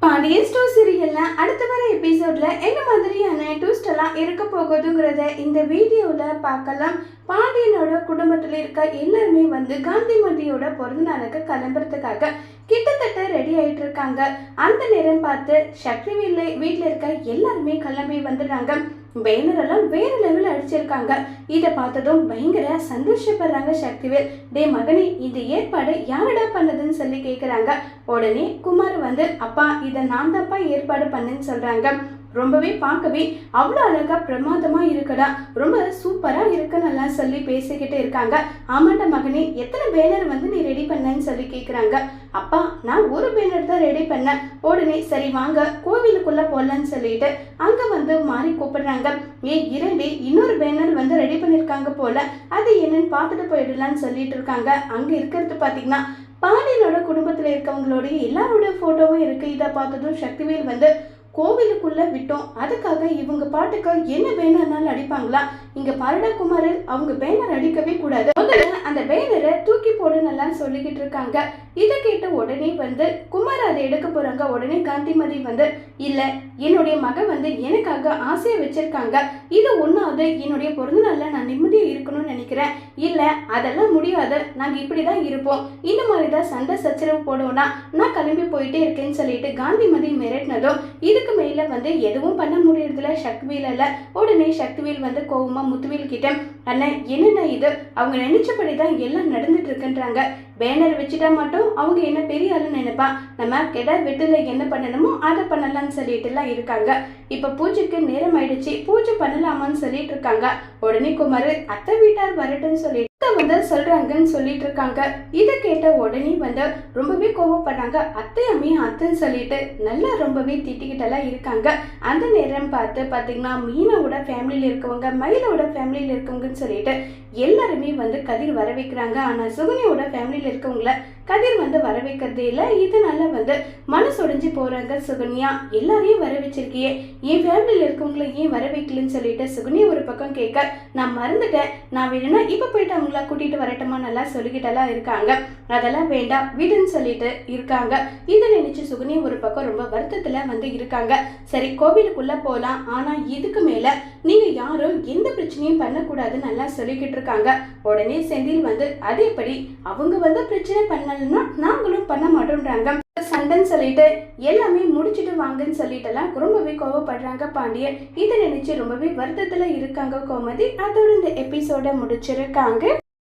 Pandian store சீரியல்ல அடுத்த வர எபிசோட்ல என்ன மாதிரியான ட்விஸ்ட் எல்லாம் இருக்க போகுதுங்கிறத இந்த வீடியோல பார்க்கலாம். பாண்டியனோட குடும்பத்துல இருக்க எல்லாருமே காந்திமதியோட பிறந்த நாளுக்கு கிளம்புறதுக்காக கிட்டத்தட்ட ரெடி ஆயிட்டு இருக்காங்க. அந்த நேரம் பார்த்து சக்திவேல் வீட்டுல இருக்க எல்லாருமே கிளம்பி வந்துடுறாங்க. பேனர் எல்லாம் வேற லெவல் அடிச்சிருக்காங்க. இதை பார்த்ததும் பயங்கர சந்தோஷப்படுறாங்க சக்திவேல். டே மகனே, இந்த ஏற்பாடு யாரடா பண்ணதுன்னு சொல்லி கேட்குறாங்க. உடனே குமார் அப்பா இதை நான் தான்ப்பா ஏற்பாடு பண்ணேன்னு சொல்றாங்க. ரொம்பவே பார்க்கவே அவ்வளோ அழகா பிரமாதமா இருக்குடா, ரொம்ப சூப்பரா இருக்குன்னு சொல்லி பேசிக்கிட்டு இருக்காங்க. ஆமாண்டா மகனே, எத்தனை பேனர் நீ ரெடி பண்ணன்னு சொல்லி கேட்குறாங்க. அப்பா நான் ஒரு பேனர் தான் ரெடி பண்ணேன். உடனே சரி வாங்க கோவிலுக்குள்ள போடலான்னு சொல்லிட்டு அங்க மாறி கூப்பிடுறாங்க. இரண்டே இன்னொரு பேனர் ரெடி பண்ணிருக்காங்க போல, அது என்னன்னு பார்த்துட்டு போயிடலான்னு சொல்லிட்டு இருக்காங்க. அங்க இருக்கிறது பாத்தீங்கன்னா பாண்டியனோட குடும்பத்துல இருக்கவங்களோட எல்லாரோட போட்டோவும் இருக்கு. இதை பார்த்ததும் சக்திவேல் கோவிலுக்குள்ள விட்டோம், அதுக்காக இவங்க பாட்டுக்கு என்ன பேனர்னாலும் அடிப்பாங்களா? இங்க பாரடா குமார், அவங்க பேனர் அடிக்கவே கூடாது, முதல்ல அந்த பேனரை தூக்கி போடுன்னு சொல்லிக்கிட்டு இருக்காங்க. இதை கேட்ட உடனே குமார் அதை எடுக்க போறாங்க. உடனே காந்திமதி இல்ல, என்னுடைய மக எனக்காக ஆசையை வச்சிருக்காங்க, இது ஒன்னாவது என்னுடைய பிறந்த நாள்ல நான் நிம்மதியா இருக்கணும்னு நினைக்கிறேன். இல்ல அதெல்லாம் முடியாது, நாங்க இப்படிதான் இருப்போம், இந்த மாதிரிதான் சண்டை சச்சரவு போடுவோம்னா நான் கிளம்பி போயிட்டே இருக்கேன்னு சொல்லிட்டு காந்திமதி மிரட்டினதும் இதுக்கு மேல எதுவும் பண்ண முடியறதுல சக்திவேல. உடனே சக்திவேல் கோவமா முத்துவேல் கிட்ட, அண்ணன் என்னென்ன இது, அவங்க நினைச்சபடிதான் எல்லாம் நடந்துட்டு இருக்குன்றாங்க. பேனர் வச்சுட்டா மட்டும் அவங்க என்ன பெரிய ஆளுன்னு நினைப்பா, நம்ம கெட வெட்டுல என்ன பண்ணணுமோ அதை பண்ணலாம்னு சொல்லிட்டு எல்லாம் இருக்காங்க. இப்ப பூஜைக்கு நேரம் ஆயிடுச்சு, பூஜை பண்ணலாமான்னு சொல்லிட்டு இருக்காங்க. உடனே குமார் அத்தை வீட்டார் வரட்டுன்னு சொல்லிட்டு சொல்றாங்கன்னு சொல்லிட்டு இருக்காங்க. இதை கேட்ட உடனே ரொம்பவே கோவப்படுறாங்க. அத்தையம்மே அத்தைன்னு சொல்லிட்டு நல்லா ரொம்பவே திட்டிக்கிட்டெல்லாம் இருக்காங்க. அந்த நேரம் பாத்தீங்கன்னா மீனாவோட ஃபேமிலியில இருக்கவங்க, மயிலோட ஃபேமிலியில இருக்கவங்கன்னு சொல்லிட்டு எல்லாருமே கதிர் வர வைக்கிறாங்க. ஆனா சுகன்யாவோட ஃபேமிலியில இருக்கவங்கள கதிர் வர வைக்கிறதே இல்லை. இதனால மனசு உடைஞ்சு போறாங்க. சுகன்யா, எல்லாரையும் வர வச்சிருக்கியே, என் ஃபேமிலியில இருக்கவங்களை ஏன் வர வைக்கலன்னு சொல்லிட்டு சுகன்யா ஒரு பக்கம் கேட்க, நான் மறந்துட்டேன், நான் வேணும்னா இப்ப போயிட்டு அவங்கள கூட்டிட்டு வரட்டுமா நல்லா சொல்லிக்கிட்டெல்லாம் இருக்காங்க. அதெல்லாம் வேண்டாம் விடுன்னு சொல்லிட்டு இருக்காங்க. இதை நினைச்சு சுகன்யா ஒரு பக்கம் ரொம்ப வருத்தத்துல இருக்காங்க. சரி கோவிலுக்குள்ள போலாம், ஆனா இதுக்கு மேல நீங்க யாரும் எந்த பிரச்சனையும் பண்ணக்கூடாதுன்னு நல்லா சொல்லிக்கிட்டு இருக்காங்க. உடனே செந்தில் அதேபடி அவங்க பிரச்சனை பண்ணலன்னா நாங்களும் பண்ண மாட்டோம்ன்றாங்க. சண்டைன்னு சொல்லிட்டு எல்லாமே முடிச்சுட்டு வாங்கன்னு சொல்லிட்டு எல்லாம் ரொம்பவே கோவப்படுறாங்க பாண்டியன். இதை நினைச்சு ரொம்பவே வருத்தத்துல இருக்காங்க கோமதி. அதோட இந்த எபிசோட முடிச்சிருக்காங்க.